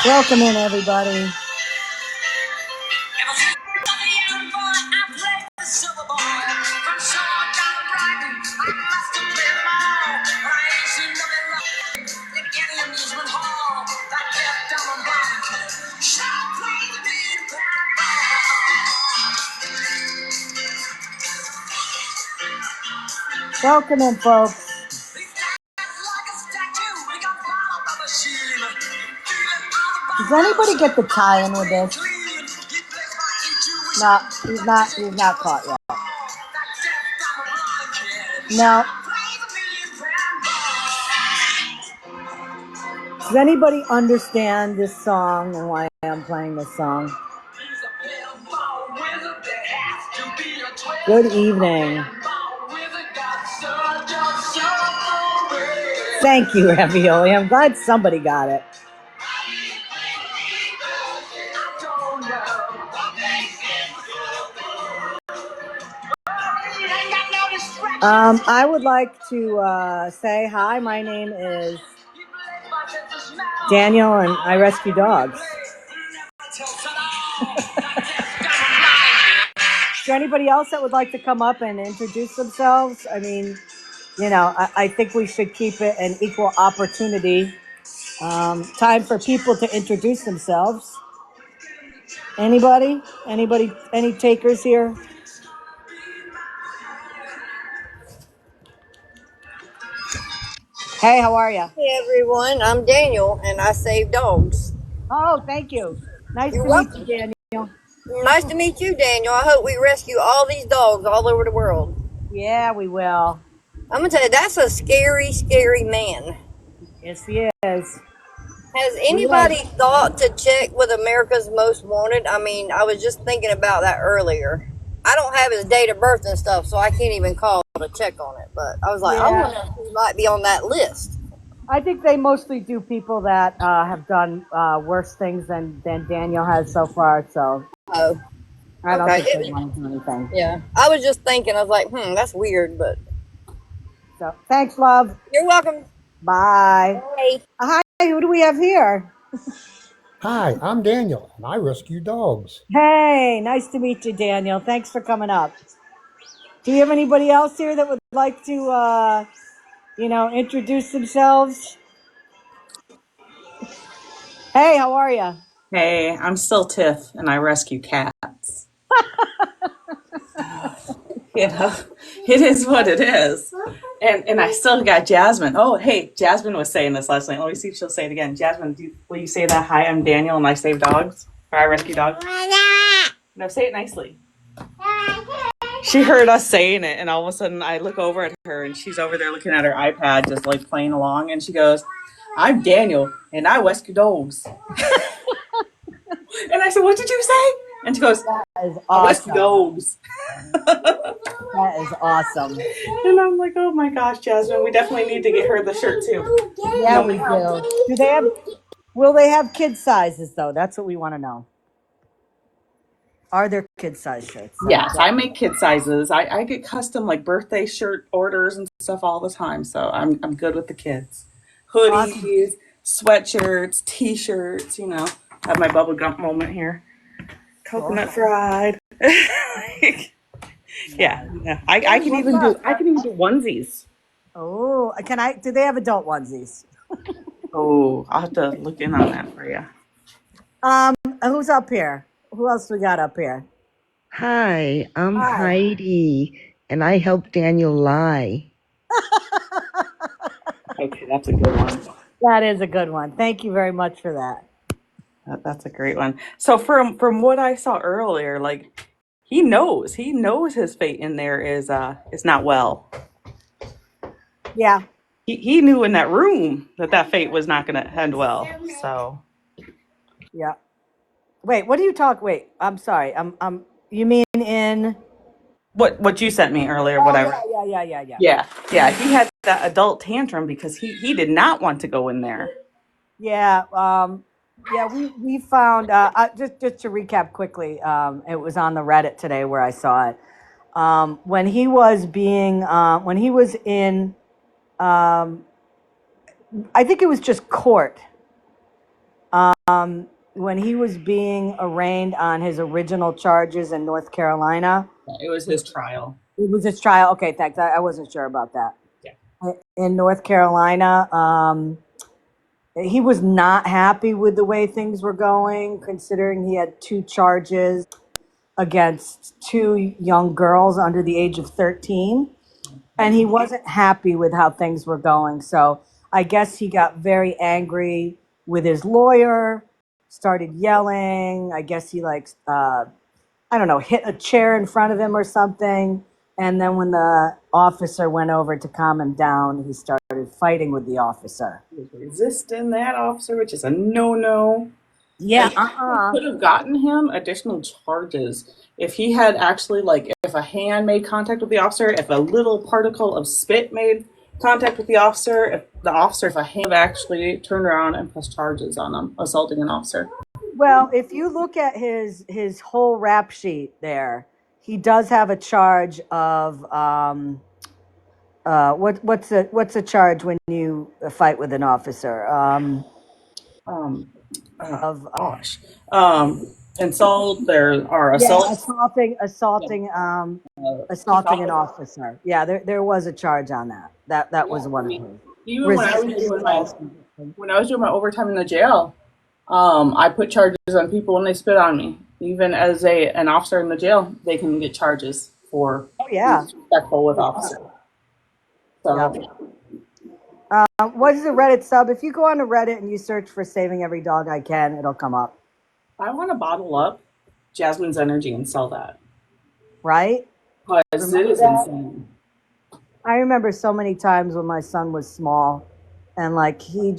Welcome in, everybody. Welcome in, folks. Does anybody get the tie-in with this? No, he's not caught yet. No. Does anybody understand this song and why I'm playing this song? Good evening. Thank you, Ravioli. I'm glad somebody got it. I would like to say hi. My name is Daniel, and I rescue dogs. Is there anybody else that would like to come up and introduce themselves? I mean, you know, I think we should keep it an equal opportunity. Time for people to introduce themselves. Anybody? Any takers here? Hey, how are you? Hey everyone, I'm Daniel and I save dogs. Oh, thank you. Nice You're to meet welcome. you, Daniel. Nice to meet you, Daniel. I hope we rescue all these dogs all over the world. Yeah, we will. I'm gonna tell you, that's a scary, scary man. Yes, he is. Has He is. anybody thought to check with America's Most Wanted? I mean, I was just thinking about that earlier. I don't have his date of birth and stuff, so I can't even call to check on it. But I was like, I Yeah, wonder if he might be on that list. I think they mostly do people that have done worse things than Daniel has so far. So Oh, I don't okay. think they want to do anything. Yeah, I was just thinking. I was like, that's weird, but So thanks, love. you're welcome. Bye. Hey. Hi, who do we have here? Hi, I'm Daniel, and I rescue dogs. Hey, nice to meet you, Daniel. Thanks for coming up. Do we have anybody else here that would like to, introduce themselves? Hey, how are you? Hey, I'm still Tiff, and I rescue cats. You know, it is what it is. And I still got Jasmine. Oh, hey, Jasmine was saying this last night. Let me see if she'll say it again. Jasmine, will you say that? Hi, I'm Daniel, and I save dogs, or I rescue dogs. No, say it nicely. She heard us saying it, and all of a sudden I look over at her, and she's over there looking at her iPad, just like playing along, and she goes, I'm Daniel, and I rescue dogs. And I said, what did you say? And she goes, That is I rescue awesome. dogs. That is awesome. And I'm like, oh my gosh, Jasmine, we definitely need to get her the shirt too. Yeah, we do. Will they have kid sizes though? That's what we want to know. Are there kid size shirts? Yes, I make kid sizes. I get custom like birthday shirt orders and stuff all the time. So I'm good with the kids. Hoodies, Awesome. sweatshirts, t-shirts, Have my bubble gum moment here. Coconut fried. Yeah. I can even do onesies. Oh, do they have adult onesies? Oh, I'll have to look in on that for you. Who's up here? Who else we got up here? Hi, I'm Heidi, and I help Daniel lie. Okay, that's a good one. That is a good one. Thank you very much for that. That's a great one. So from what I saw earlier, like he knows his fate in there is not well. Yeah. He knew in that room that fate was not going to end well. So Yeah. Wait, what do you talk? Wait, I'm sorry. You mean in what you sent me earlier? Whatever. Yeah. Yeah. He had that adult tantrum because he did not want to go in there. Yeah. We found just to recap quickly. It was on the Reddit today where I saw it. When he was in, I think it was just court. When he was being arraigned on his original charges in North Carolina. It was his trial. It was his trial. Okay, thanks. I wasn't sure about that. Yeah. In North Carolina, he was not happy with the way things were going, considering he had two charges against two young girls under the age of 13. And he wasn't happy with how things were going. So I guess he got very angry with his lawyer, started yelling. I guess he I don't know, hit a chair in front of him or something. And then when the officer went over to calm him down, he started fighting with the officer. He was resisting that officer, which is a no-no. Yeah, And could have gotten him additional charges if he had actually, like, if a hand made contact with the officer, if a little particle of spit made contact with the officer, if a hand actually turned around and pressed charges on him, assaulting an officer. Well, if you look at his whole rap sheet there, he does have a charge of what's a charge when you fight with an officer? Um, Of gosh, insult. There are Yeah, assaults. assaulting an officer. Yeah, there was a charge on that. That was one of them. Even when I was doing my overtime in the jail, I put charges on people when they spit on me. Even as an officer in the jail, they can get charges for being disrespectful with officers. So What is a Reddit sub? If you go on to Reddit and you search for "saving every dog I can," it'll come up. I want to bottle up Jasmine's energy and sell that. Right? Because it is insane. I remember so many times when my son was small, and like he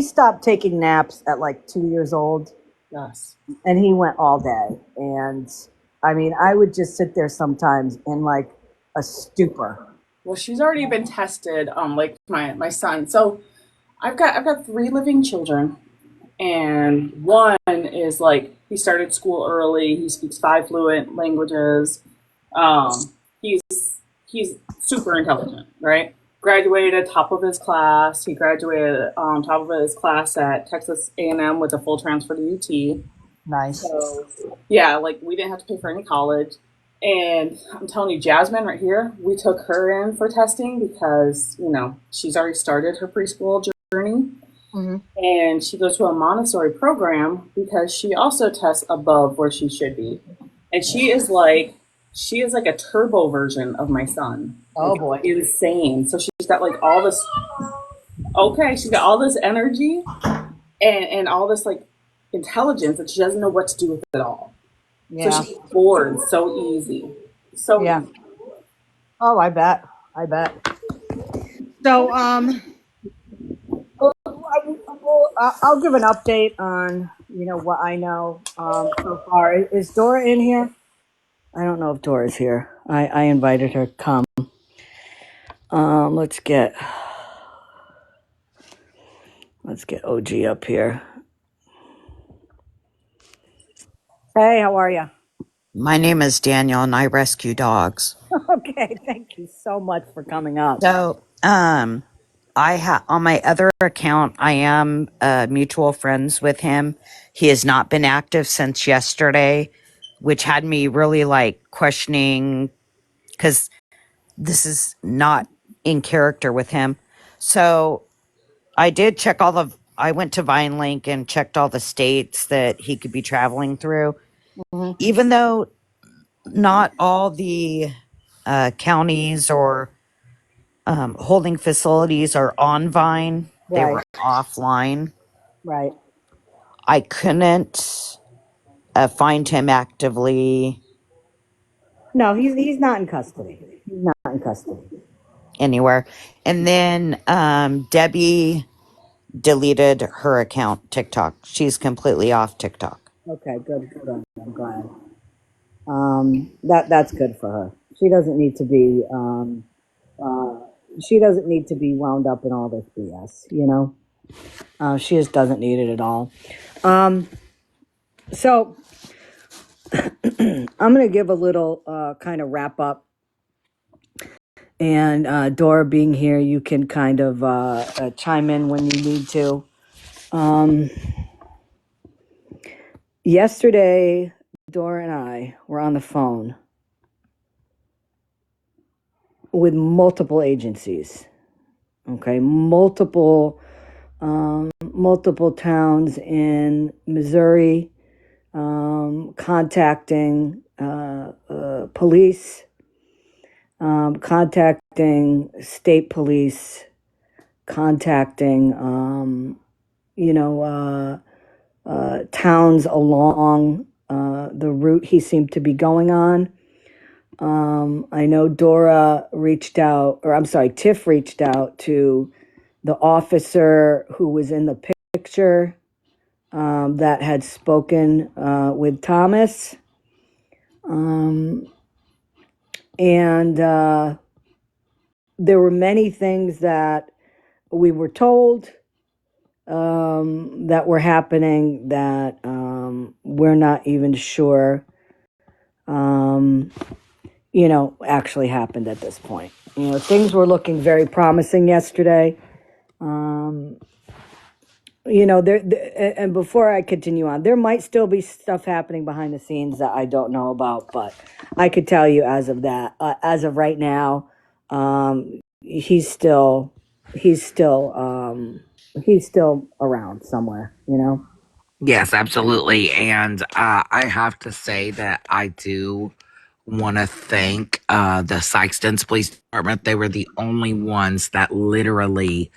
stopped taking naps at like 2 years old. Yes. And he went all day. And I mean, I would just sit there sometimes in like a stupor. Well, she's already been tested, like my son. So I've got 3 living children, and one is like he started school early. He speaks 5 fluent languages. He's super intelligent, right? Graduated top of his class. He graduated top of his class at Texas A&M with a full transfer to UT. Nice. So yeah, like we didn't have to pay for any college. And I'm telling you, Jasmine right here, we took her in for testing because, she's already started her preschool journey. Mm-hmm. And she goes to a Montessori program because she also tests above where she should be. And she is like a turbo version of my son. Oh boy. Insane. So she's got like all this, she's got all this energy and all this like intelligence that she doesn't know what to do with it all. Yeah. So she's bored so easy. So yeah. easy. Oh, I bet. So I'll give an update on what I know so far. Is Dora in here? I don't know if Dora's here. I invited her to come. Let's get OG up here. Hey, how are you? My name is Daniel and I rescue dogs. Okay, thank you so much for coming up. So, on my other account, I am mutual friends with him. He has not been active since yesterday, which had me really like questioning because this is not in character with him. So I did check I went to VineLink and checked all the states that he could be traveling through. Mm-hmm. Even though not all the counties or holding facilities are on Vine, they were offline. Right. I couldn't find him actively. No, he's not in custody. He's not in custody Anywhere. And then Debbie deleted her account, TikTok. She's completely off TikTok. Okay, good. I'm glad. That's good for her. She doesn't need to be wound up in all this BS. She just doesn't need it at all. So I'm gonna give a little kind of wrap up. And Dora being here, you can kind of chime in when you need to. Yesterday, Dora and I were on the phone with multiple agencies. Okay, multiple towns in Missouri, contacting police, contacting state police, contacting towns along the route he seemed to be going on. I know Dora reached out, or I'm sorry, Tiff reached out to the officer who was in the picture that had spoken with Thomas. And there were many things that we were told that were happening that we're not even sure, actually happened at this point. Things were looking very promising yesterday. And before I continue on, there might still be stuff happening behind the scenes that I don't know about, but I could tell you as of right now, he's still around somewhere. Yes, absolutely. And I have to say that I do want to thank the Sykeston's Police Department. They were the only ones that literally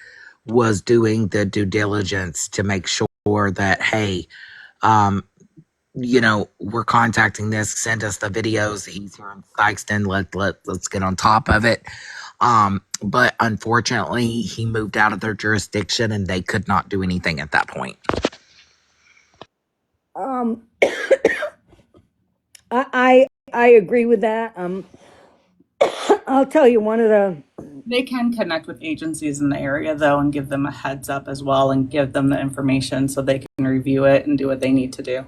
was doing the due diligence to make sure that, hey, we're contacting this, send us the videos. He's here in Sykeston. Let's get on top of it. But unfortunately, he moved out of their jurisdiction and they could not do anything at that point. I agree with that. I'll tell you They can connect with agencies in the area, though, and give them a heads up as well and give them the information so they can review it and do what they need to do.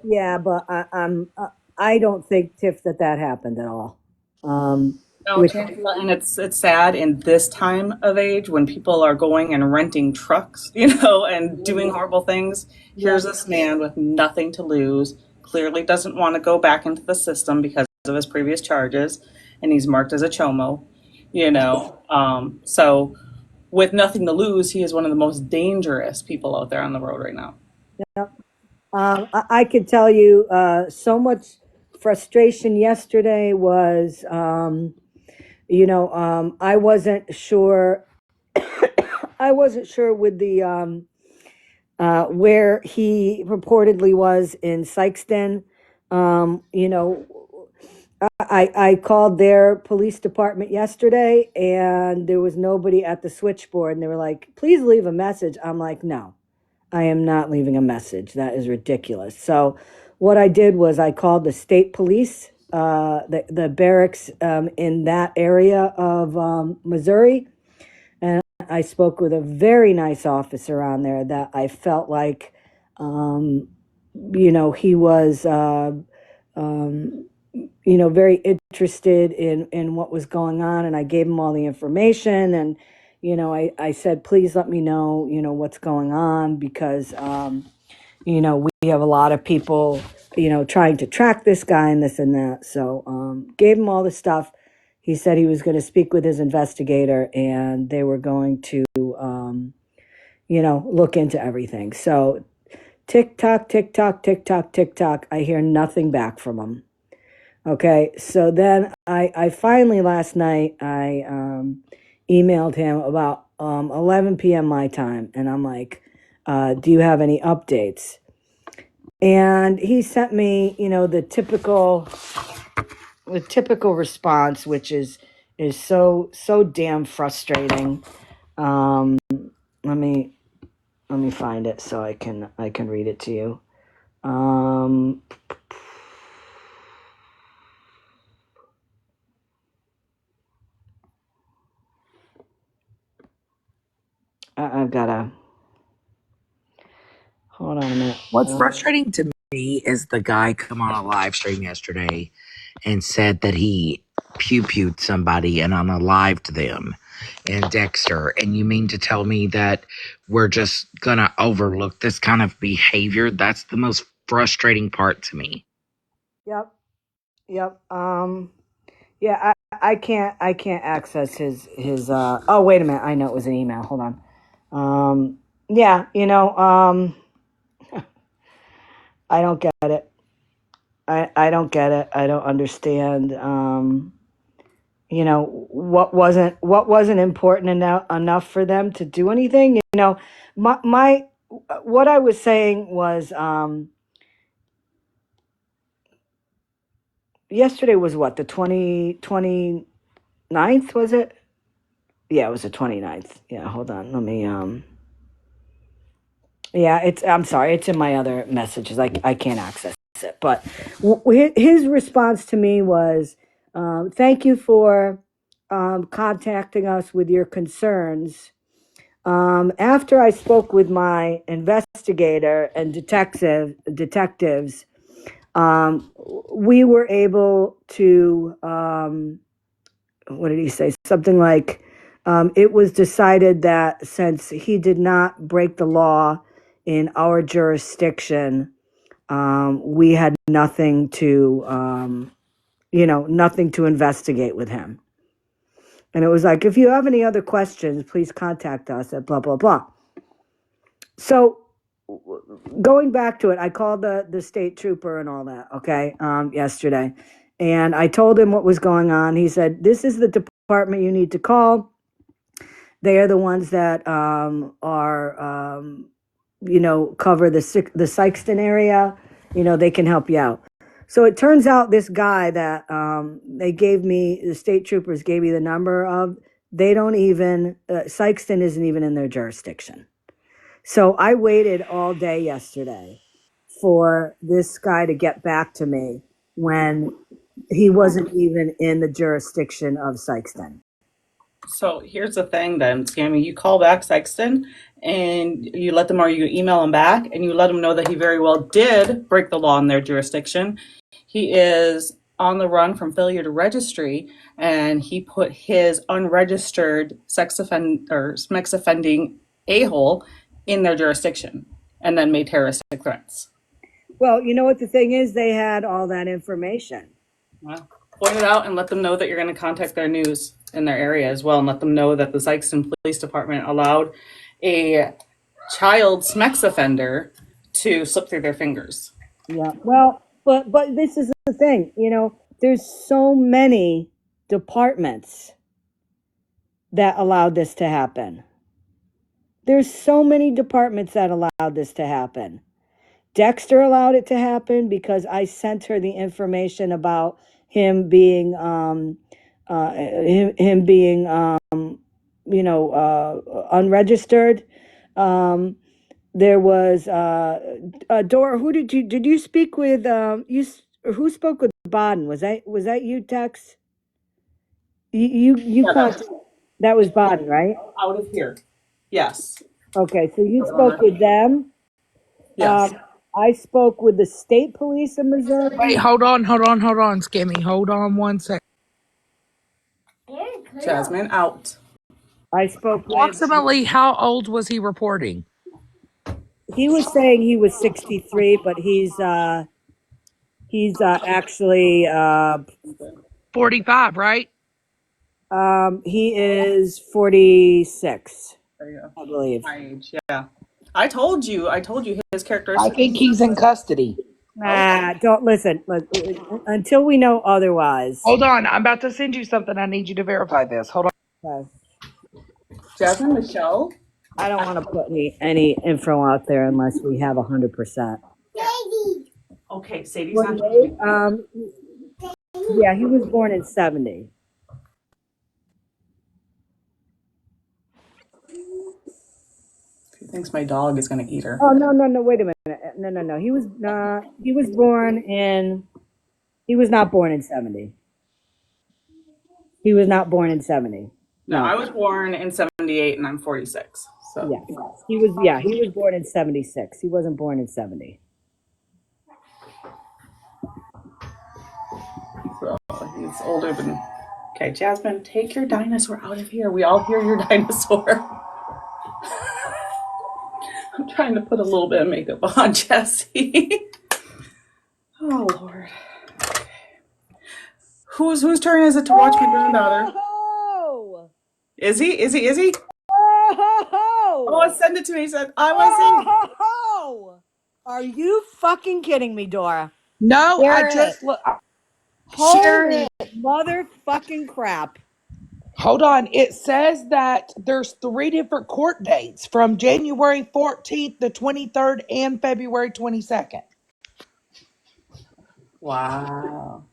Yeah, but I don't think, Tiff, that happened at all. No, and it's sad in this time of age when people are going and renting trucks, and doing horrible things. Here's this man with nothing to lose, clearly doesn't want to go back into the system because of his previous charges, and he's marked as a chomo, So with nothing to lose, he is one of the most dangerous people out there on the road right now. Yep. I could tell you so much frustration yesterday was, I wasn't sure. I wasn't sure with the where he reportedly was in Sykeston. I called their police department yesterday and there was nobody at the switchboard, and they were like, please leave a message. I'm like, no, I am not leaving a message. That is ridiculous. So what I did was I called the state police, the barracks in that area of Missouri. And I spoke with a very nice officer on there that I felt like, he was, very interested in what was going on. And I gave him all the information. And, I said, please let me know, what's going on, because, we have a lot of people, trying to track this guy and this and that. So gave him all the stuff. He said he was going to speak with his investigator and they were going to, look into everything. So tick tock, tick tock, tick tock, tick tock. I hear nothing back from him. Okay. So then I finally last night, I emailed him about 11 p.m. my time. And I'm like, do you have any updates? And he sent me, the typical response, which is so damn frustrating. Let me find it so I can read it to you. I've gotta hold on a minute. What's frustrating to me is the guy come on a live stream yesterday and said that he pew-pewed somebody and unalived them in Dexter. And you mean to tell me that we're just gonna overlook this kind of behavior? That's the most frustrating part to me. Yep. Yep. Yeah, I can't access his oh wait a minute, I know it was an email. Hold on. Yeah, I don't get it. I don't get it. I don't understand. What wasn't important enough for them to do anything. My what I was saying was yesterday was what, the 29th, was it? Yeah, it was the 29th. Yeah, hold on. Let me yeah, I'm sorry, it's in my other messages. I can't access it. But his response to me was, thank you for contacting us with your concerns. After I spoke with my investigator and detectives, we were able to, what did he say? Something like, it was decided that since he did not break the law in our jurisdiction, we had nothing to investigate with him. And it was like, if you have any other questions, please contact us at blah, blah, blah. So going back to it, I called the state trooper and all that, okay, yesterday. And I told him what was going on. He said, this is the department you need to call. They are the ones that cover the Sykeston area. They can help you out. So it turns out this guy that the state troopers gave me the number of, they don't even, Sykeston isn't even in their jurisdiction. So I waited all day yesterday for this guy to get back to me when he wasn't even in the jurisdiction of Sykeston. So here's the thing then, Scammy. You call back Sexton and you let them, or you email him back and you let him know that he very well did break the law in their jurisdiction. He is on the run from failure to registry, and he put his unregistered sex offending a-hole in their jurisdiction and then made terroristic threats. Well, you know what the thing is? They had all that information. Well, point it out and let them know that you're going to contact their news in their area as well, and let them know that the Sykeston Police Department allowed a child SMEX offender to slip through their fingers. Yeah. Well, but this is the thing, there's so many departments that allowed this to happen. There's so many departments that allowed this to happen. Dexter allowed it to happen because I sent her the information about him being unregistered. There was Dora. Did you speak with who spoke with Baden? Was that you, Tex? You Yeah, contacted, that was Baden, right? out of here. Yes. Okay, so you spoke with them. Yes. I spoke with the state police of Missouri. Wait, hold on, Skimmy. Hold on 1 second. Jasmine, out. I spoke with. Approximately how old was he reporting? He was saying he was 63, but he's actually 45, right? he is 46, There you go. I believe. My age, yeah. I told you his I characteristics. think he's in custody. Nah, don't listen. Look, until we know otherwise. Hold on, I'm about to send you something. I need you to verify this. Hold on. Okay. Jasmine, Michelle. I don't want to put any info out there unless we have 100%. Okay, Sadie's not talking. Yeah, he was born in 70. He thinks my dog is going to eat her. Oh no, wait a minute. No. He was not born in 70. He was not born in 70. No, No. I was born in 78 and I'm 46. So Yeah. He was born in 76. He wasn't born in 70. So he's older than. Okay, Jasmine, take your dinosaur out of here. We all hear your dinosaur. I'm trying to put a little bit of makeup on Jessie. Oh Lord. Whose turn is it to watch my granddaughter? Oh! Is he? Is he? Is he? Oh! Oh, send it to me. He said, I want to see. Oh! Are you fucking kidding me, Dora? No, I Share it. just look. Share Holy it. motherfucking crap. Hold on. It says that there's 3 different court dates from January 14th, the 23rd, and February 22nd. Wow.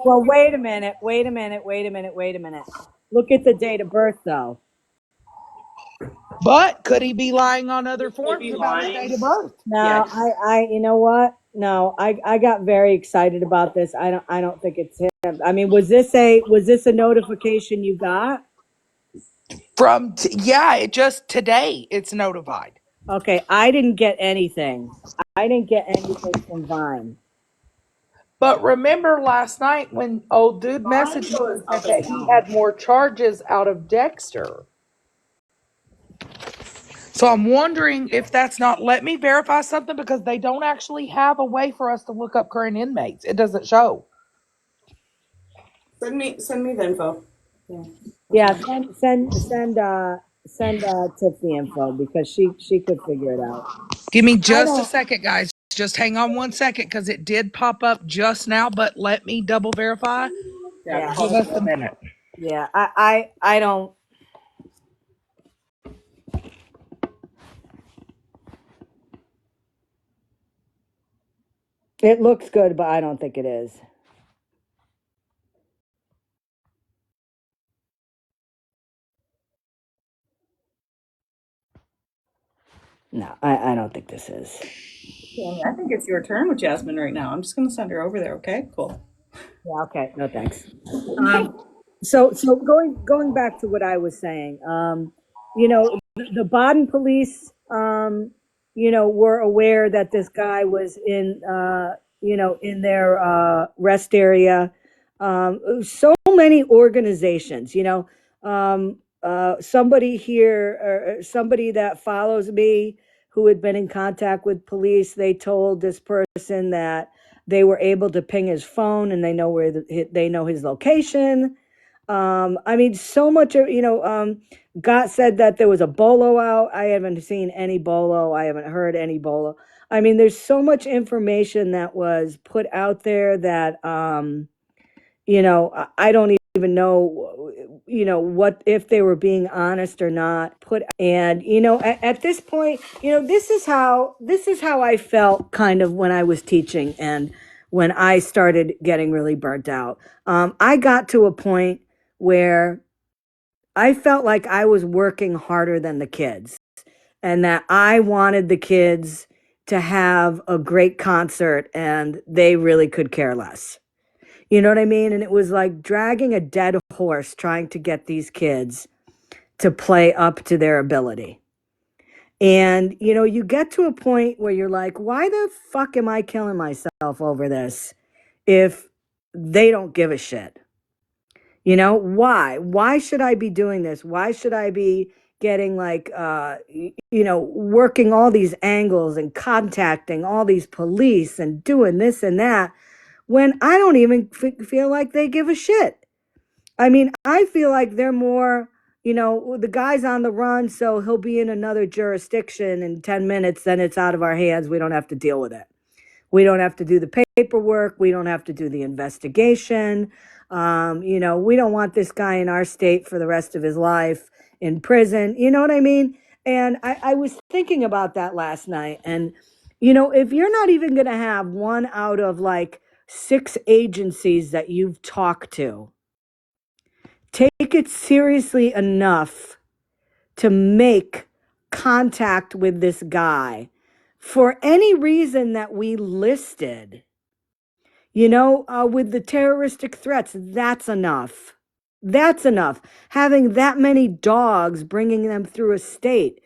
Well, wait a minute. Wait a minute. Wait a minute. Wait a minute. Look at the date of birth, though. But could he be lying on other He could forms be about his lying. date of birth? No, Yeah. you know what? No, I got very excited about this. I don't think it's him. I mean, was this a notification you got? Yeah, it just today it's notified. Okay, I didn't get anything. I didn't get anything from Vine. But remember last night when old dude Mine messaged me goes and up said and that he down. had more charges out of Dexter. So I'm wondering if that's not, let me verify something because they don't actually have a way for us to look up current inmates. It doesn't show. Send me the info. Yeah. That's Yeah, fine. send Tiff the info because she could figure it out. Give me I just a don't. second, guys. Just hang on 1 second because it did pop up just now, but let me double verify. Yeah, Yeah, Give call us it. a minute. yeah. I don't. It looks good, but I don't think it is. No, I don't think this is. Tammy, I think it's your turn with Jasmine right now. I'm just gonna send her over there. Okay, cool. Yeah, okay. No, thanks. So going back to what I was saying, the Baden police, were aware that this guy was in their rest area. So many organizations, somebody here, or somebody that follows me who had been in contact with police, they told this person that they were able to ping his phone and they know they know his location. I mean, so much of, Gott said that there was a bolo out. I haven't seen any bolo. I haven't heard any bolo. I mean, there's so much information that was put out there that, I don't even know, what, if they were being honest or not. And, at this point, this is how I felt kind of when I was teaching and when I started getting really burnt out. I got to a point where I felt like I was working harder than the kids and that I wanted the kids to have a great concert and they really could care less. You know what I mean? And it was like dragging a dead horse trying to get these kids to play up to their ability. And, you get to a point where you're like, why the fuck am I killing myself over this if they don't give a shit? Why? Why should I be doing this? Why should I be getting like, working all these angles and contacting all these police and doing this and that when I don't even feel like they give a shit? I mean, I feel like they're more, the guy's on the run, so he'll be in another jurisdiction in 10 minutes, then it's out of our hands. We don't have to deal with it. We don't have to do the paperwork. We don't have to do the investigation. We don't want this guy in our state for the rest of his life in prison. You know what I mean? And I was thinking about that last night. And, if you're not even going to have one out of like 6 agencies that you've talked to, take it seriously enough to make contact with this guy for any reason that we listed, with the terroristic threats. That's enough. That's enough. Having that many dogs, bringing them through a state,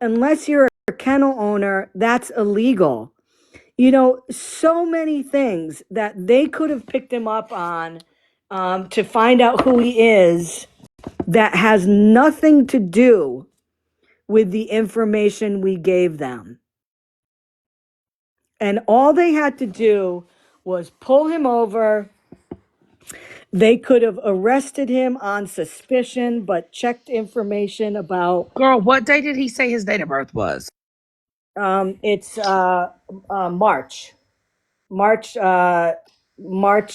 unless you're a kennel owner, that's illegal. So many things that they could have picked him up on, to find out who he is, that has nothing to do with the information we gave them. And all they had to do was pull him over. They could have arrested him on suspicion, but checked information about Girl, what day did he say his date of birth was? it's March. March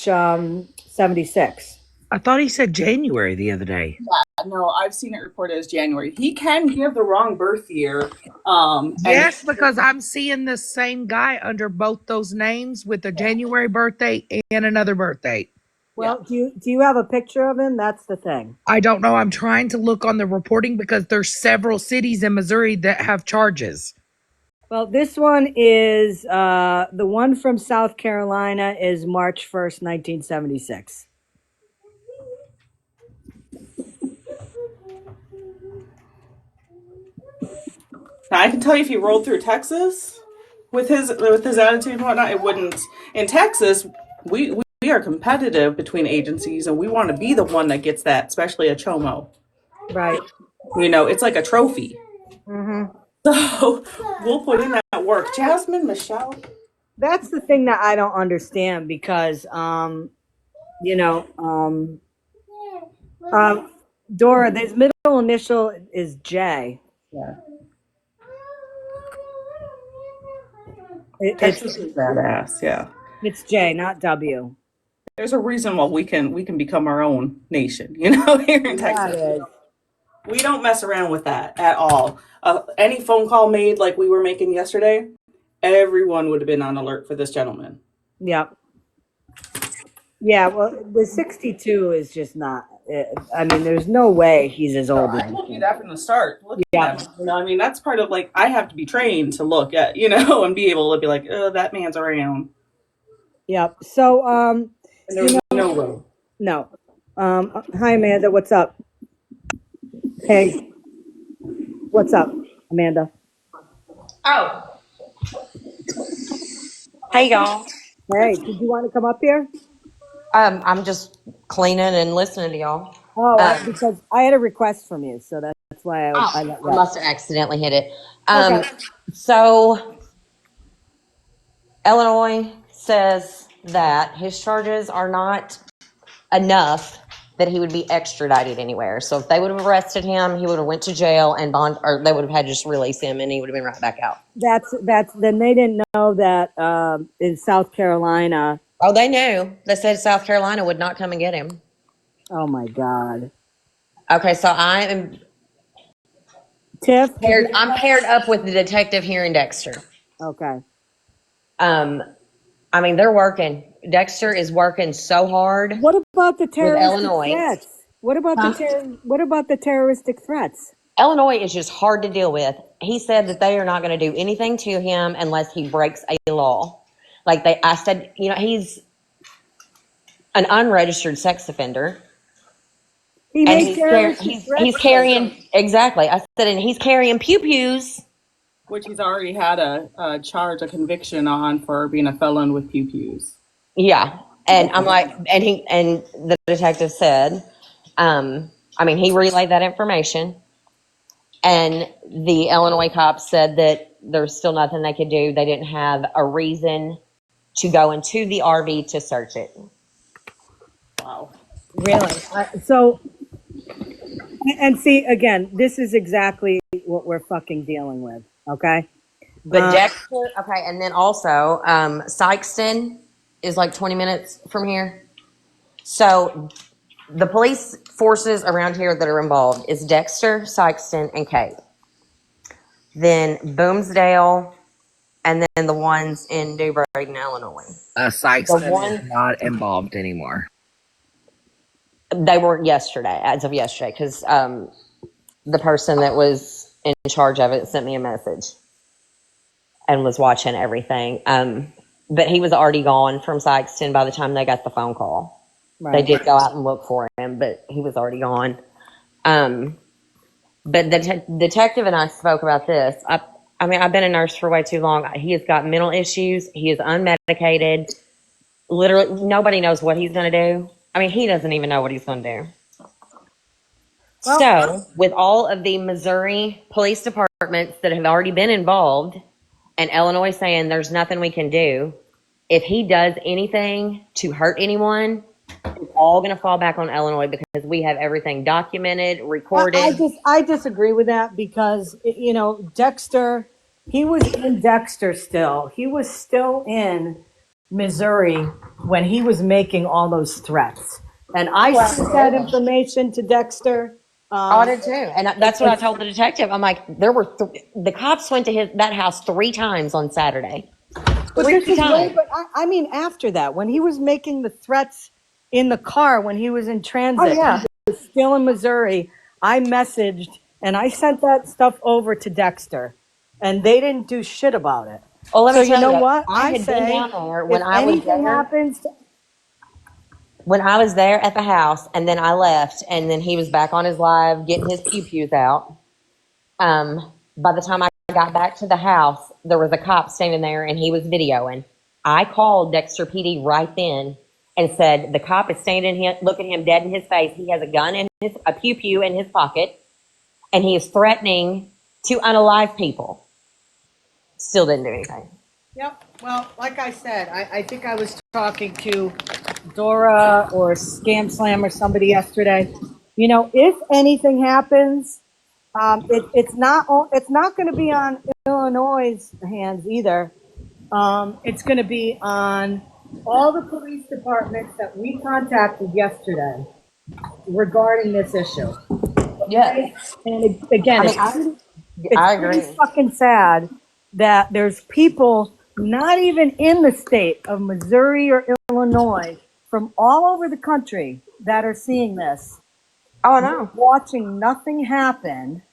76. I thought he said January the other day. No, I've seen it reported as January. He can give the wrong birth year. And Yes, because I'm seeing the same guy under both those names with a January birthday and another birthday. Well, do you have a picture of him? That's the thing. I don't know. I'm trying to look on the reporting because there's several cities in Missouri that have charges. Well, this one is the one from South Carolina is March 1st, 1976. now I can tell you, if he rolled through Texas with his attitude and whatnot, it wouldn't. In Texas, we are competitive between agencies, and we want to be the one that gets that, especially a chomo. Right. It's like a trophy. Mm-hmm. So we'll put in that work. Jasmine, Michelle. That's the thing that I don't understand because you know, Dora, his middle initial is J. Yeah. It's Texas is badass. Yeah. it's J, not W. There's a reason why we can become our own nation, here in Texas. That is. We don't mess around with that at all. Any phone call made like we were making yesterday, everyone would have been on alert for this gentleman. Yep. Yeah, well, the 62 is just not. I mean, there's no way he's as old as I told you that from the start. Look at him. That's part of I have to be trained to look at, and be able to be like, oh, that man's around. Yep. So, And there was no way. No. Hi, Amanda. What's up? Hey. What's up, Amanda? Oh. Hey, y'all. Hey, did you want to come up here? I'm just cleaning and listening to y'all. Oh, because I had a request from you, so that's why I let you I up. must have accidentally hit it. Okay. So Illinois says that his charges are not enough that he would be extradited anywhere. So if they would have arrested him, he would have went to jail and bond, or they would have had to just release him and he would have been right back out. That's then they didn't know that in South Carolina. Oh, they knew. They said South Carolina would not come and get him. Oh my God. Okay, so I am Tiff. I'm paired up with the detective here in Dexter. Okay. I mean, they're working. Dexter is working so hard. What about the terroristic Illinois. threats? What about What about the terroristic threats? Illinois is just hard to deal with. He said that they are not going to do anything to him unless he breaks a law. I said, he's an unregistered sex offender. He And made terroristic threats. he's carrying, exactly. I said, and he's carrying pew-pews. Which he's already had a conviction on for being a felon with pew-pews. Yeah. And I'm like, and the detective said, he relayed that information. And the Illinois cops said that there's still nothing they could do. They didn't have a reason to go into the RV to search it. Wow. Really? And see, again, this is exactly what we're fucking dealing with. Okay. But Dexter, okay, and then also Sykeston is like 20 minutes from here. So the police forces around here that are involved is Dexter, Sykeston, and Cape. Then Boomsdale, and then the ones in New Braden, Illinois. Sykeston is not involved anymore. They weren't yesterday, as of yesterday, because the person that was in charge of it sent me a message and was watching everything. But he was already gone from Sykeston by the time they got the phone call. Right. They did go out and look for him, but he was already gone. But the detective and I spoke about this. I've been a nurse for way too long. He has got mental issues. He is unmedicated. Literally, nobody knows what he's going to do. He doesn't even know what he's going to do. Well, so, with all of the Missouri police departments that have already been involved, and Illinois saying there's nothing we can do. If he does anything to hurt anyone, it's all going to fall back on Illinois because we have everything documented, recorded. I disagree with that because Dexter, he was in Dexter still. He was still in Missouri when he was making all those threats, and I sent that information to Dexter. I did too, and that's what I told the detective. I'm like, there were the cops went to that house 3 times on Saturday. But this is way, but I mean, after that, when he was making the threats in the car, when he was in transit, he was still in Missouri, I messaged and I sent that stuff over to Dexter, and they didn't do shit about it. Well, let me tell you know you, what? I had been down there when I was there. Happens, when I was there at the house, and then I left, and then he was back on his live getting his pew-pews out. By the time I got back to the house, there was a cop standing there, and he was videoing. I called Dexter PD right then and said, the cop is standing here, looking him dead in his face. He has a gun and a pew-pew in his pocket, and he is threatening to unalive people. Still didn't do anything. Yep. Well, like I said, I think I was talking to Dora or ScamSlam or somebody yesterday. If anything happens, it's not going to be on Illinois' hands either. It's going to be on all the police departments that we contacted yesterday regarding this issue. Yeah. And again, I agree. It's fucking sad that there's people not even in the state of Missouri or Illinois from all over the country that are seeing this. Oh, I know. Watching nothing happen.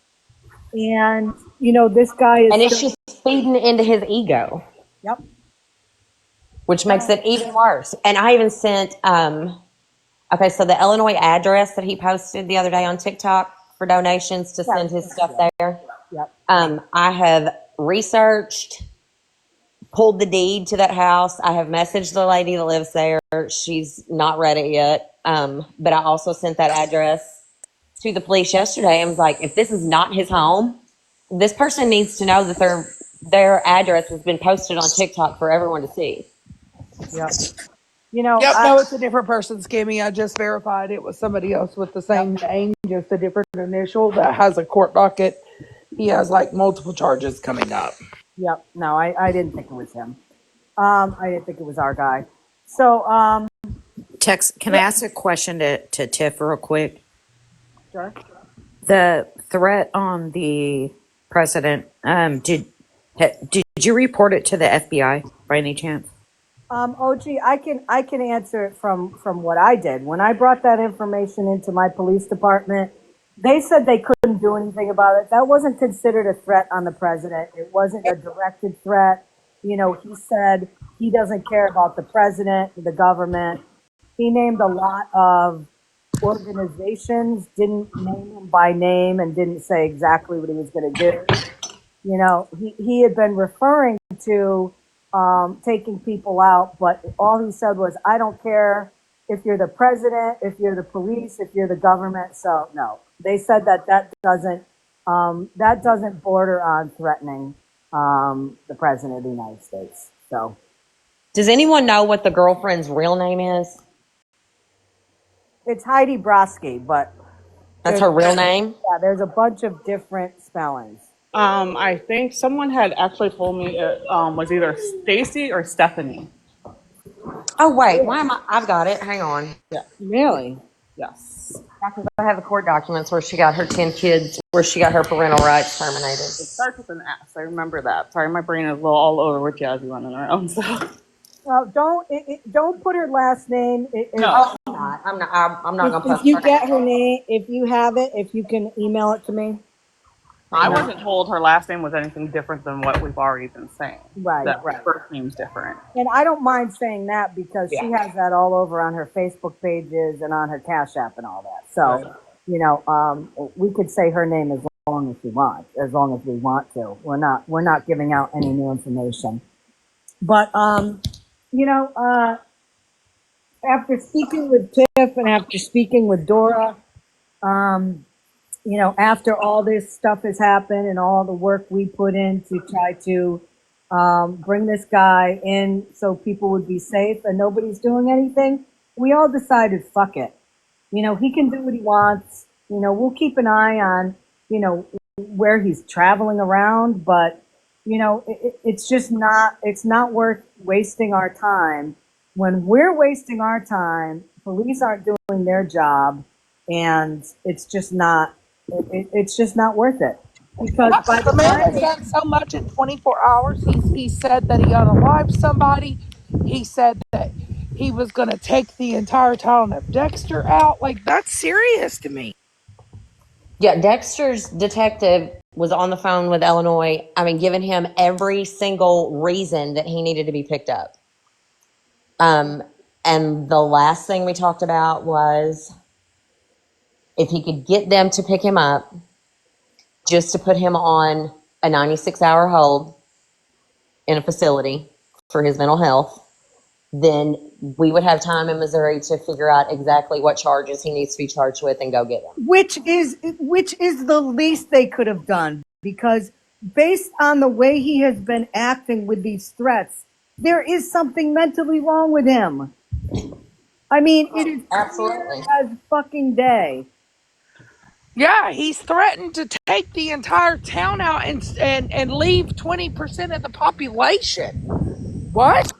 And, this guy is... And it's just feeding into his ego. Yep. Which makes it even worse. And I even sent, okay, so the Illinois address that he posted the other day on TikTok for donations to send his stuff there. Yep. I have researched, pulled the deed to that house. I have messaged the lady that lives there. She's not read it yet. But I also sent that address to the police yesterday and was like, if this is not his home, this person needs to know that their address has been posted on TikTok for everyone to see. Yep. Yep, no, it's a different person, Scammy. I just verified it was somebody else with the same name, just a different initial that has a court docket. He has like multiple charges coming up. Yep. No, I didn't think it was him. I didn't think it was our guy. So, Tex, can I ask a question to Tiff real quick? Sure. The threat on the president, did you report it to the FBI by any chance? OG, I can answer it from what I did. When I brought that information into my police department, they said they couldn't do anything about it. That wasn't considered a threat on the president. It wasn't a directed threat. He said he doesn't care about the president, the government. He named a lot of organizations, didn't name them by name, and didn't say exactly what he was going to do. He had been referring to taking people out, but all he said was, I don't care if you're the president, if you're the police, if you're the government. So no, they said that doesn't border on threatening the president of the United States. So, does anyone know what the girlfriend's real name is? It's Heidi Brodsky, but that's her real name. Yeah, there's a bunch of different spellings. I think someone had actually told me it was either Stacy or Stephanie. Oh wait, why am I? I've got it. Hang on. Yeah. Really? Yes. Because I have the court documents where she got her 10 kids, where she got her parental rights terminated. It starts with an S. I remember that. Sorry, my brain is a little all over with Jazzy running around. So. Don't put her last name. No, I'm not gonna. If you get her name, if you have it, if you can email it to me. I wasn't told her last name was anything different than what we've already been saying. Right. Her first name's different. And I don't mind saying that because she has that all over on her Facebook pages and on her Cash App and all that. So, we could say her name as long as we want to. We're not giving out any new information. But after speaking with Tiff and after speaking with Dora, after all this stuff has happened and all the work we put in to try to bring this guy in so people would be safe and nobody's doing anything. We all decided, fuck it. You know, he can do what he wants. You know, we'll keep an eye on, you know, where he's traveling around, but you know, it's just not, it's not worth wasting our time. When we're wasting our time, police aren't doing their job, and it's just not, it's just not worth it. Because by The the man time has they, done so much in 24 hours. He said that he unalived somebody. He said that he was going to take the entire town of Dexter out. Like, that's serious to me. Yeah, Dexter's detective was on the phone with Illinois. I mean, giving him every single reason that he needed to be picked up. Um, and the last thing we talked about was if he could get them to pick him up, just to put him on a 96-hour hold in a facility for his mental health, then we would have time in Missouri to figure out exactly what charges he needs to be charged with and go get him. which is the least they could have done, because based on the way he has been acting with these threats, there is something mentally wrong with him. I mean, it is clear Absolutely. as fucking day. Yeah, he's threatened to take the entire town out and leave 20% of the population. What?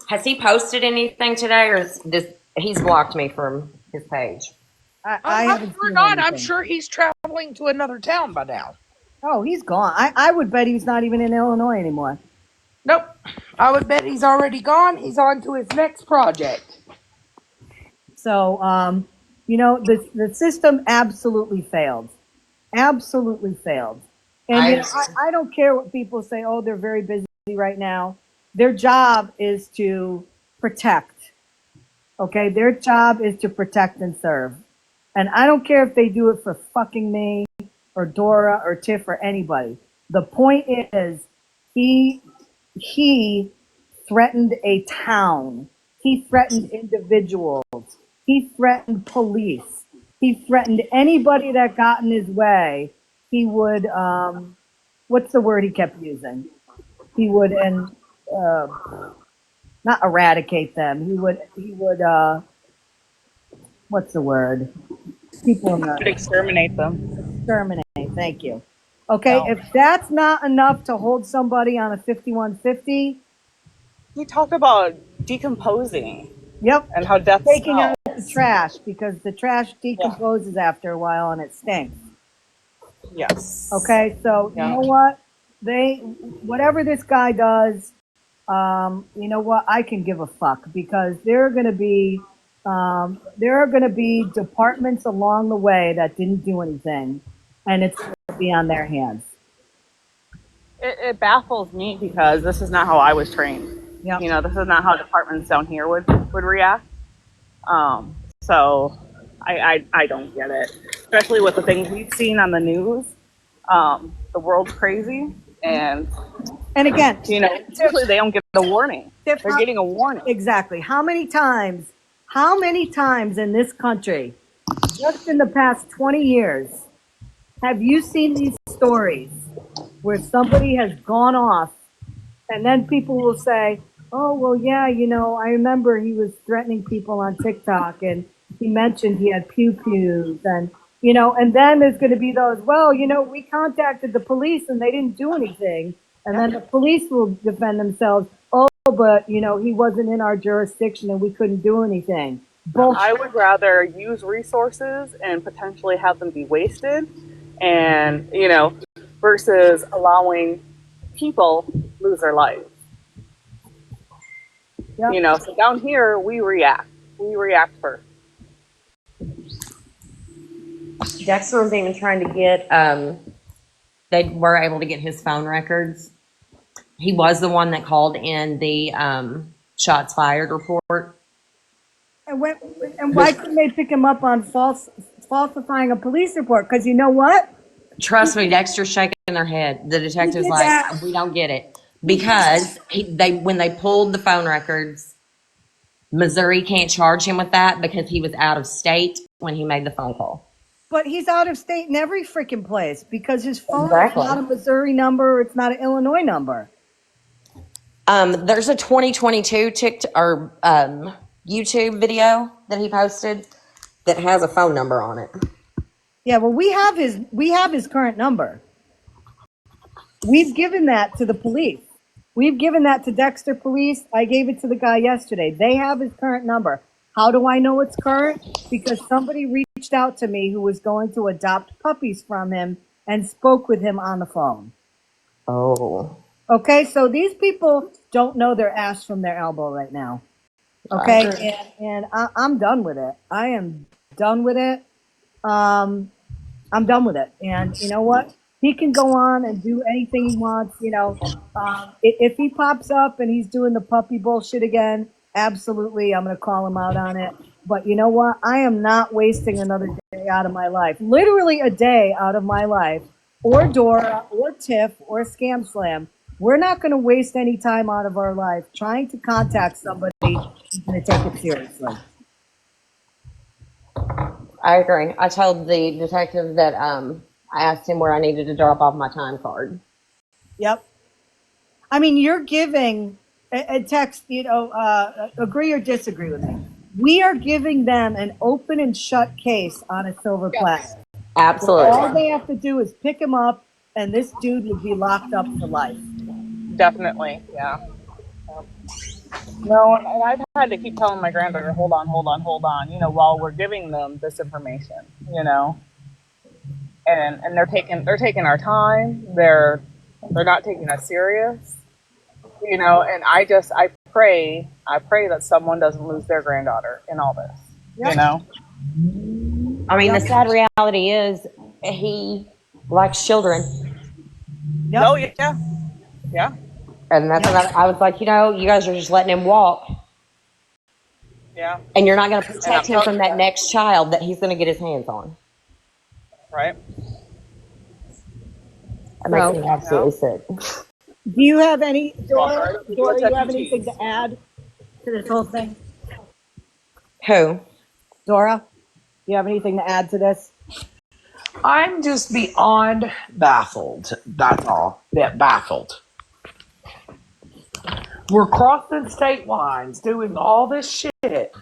Has he posted anything today, or is this, he's blocked me from his page? I I'm haven't sure seen not. I'm anything. sure he's traveling to another town by now. Oh, he's gone. I would bet he's not even in Illinois anymore. Nope. I would bet he's already gone. He's on to his next project. So, you know, the system absolutely failed. Absolutely failed. And, I you know, agree. I don't care what people say, oh, they're very busy right now. Their job is to protect. Okay? Their job is to protect and serve. And I don't care if they do it for fucking me or Dora or Tiff or anybody. The point is, he he threatened a town. He threatened individuals. He threatened police. He threatened anybody that got in his way. He would, what's the word he kept using? He would, and uh, not eradicate them. What's the word? People in the Exterminate them. exterminate. Thank you. Okay, No. if that's not enough to hold somebody on a 5150, He talked about decomposing yep, and how death taking out the smells. trash because the trash Yeah. decomposes after a while and it stinks. Yes. Okay, so you Yeah. know what? Whatever this guy does, you know what? I can give a fuck because there are going to be departments along the way that didn't do anything, and it's going to be on their hands. It baffles me because this is not how I was trained. Yep. You know, this is not how departments down here would react. So I don't get it, especially with the things we've seen on the news. The world's crazy, and And again, you know, usually they don't get a warning. Tiff, They're getting a warning. exactly. How many times in this country, just in the past 20 years, have you seen these stories where somebody has gone off and then people will say, oh, well, yeah, you know, I remember he was threatening people on TikTok and he mentioned he had pew-pews and, you know, and then there's going to be those, well, you know, we contacted the police and they didn't do anything. And then the police will defend themselves. Oh, but, you know, he wasn't in our jurisdiction and we couldn't do anything. I Bullshit. would rather use resources and potentially have them be wasted, and you know, versus allowing people lose their lives. Yep. You know, so down here we react. We react first. Dexter was even trying to get, they were able to get his phone records. He was the one that called in the shots fired report. And, when, and why couldn't they pick him up on falsifying a police report? Because you know what? Trust me, Dexter's shaking their head. The detective's did like, that. we don't get it. Because when they pulled the phone records, Missouri can't charge him with that because he was out of state when he made the phone call. But he's out of state in every freaking place because his phone Exactly. is not a Missouri number. It's not an Illinois number. There's a 2022 TikTok or YouTube video that he posted that has a phone number on it. Yeah, well, we have his current number. We've given that to the police. We've given that to Dexter Police. I gave it to the guy yesterday. They have his current number. How do I know it's current? Because somebody reached out to me who was going to adopt puppies from him and spoke with him on the phone. Oh. Okay, so these people don't know their ass from their elbow right now. Okay, and I'm done with it. I am done with it. I'm done with it. And you know what? He can go on and do anything he wants. If he pops up and he's doing the puppy bullshit again, absolutely, I'm going to call him out on it. But you know what? I am not wasting another day out of my life, literally a day out of my life, or Dora, or Tiff, or ScamSlam. We're not going to waste any time out of our life trying to contact somebody who's going to take it seriously. I agree. I told the detective that I asked him where I needed to drop off my time card. Yep. I mean, you're giving a text, agree or disagree with me. We are giving them an open and shut case on a silver platter. Absolutely. All they have to do is pick him up, and this dude would be locked up for life. Definitely, yeah. No, and I've had to keep telling my granddaughter, hold on, while we're giving them this information, and they're taking our time. They're not taking us serious, and I pray that someone doesn't lose their granddaughter in all this, I mean, the sad reality is he likes children. Yep. Oh, yeah. Yeah. And that's what I was like, you guys are just letting him walk. Yeah. And you're not going to protect him from that next child that he's going to get his hands on. Right. That makes me absolutely sick. Do you have any, Dora, do you have anything to add to this whole thing? Who? Dora, do you have anything to add to this? I'm just beyond baffled. That's all. Baffled. We're crossing state lines, doing all this shit,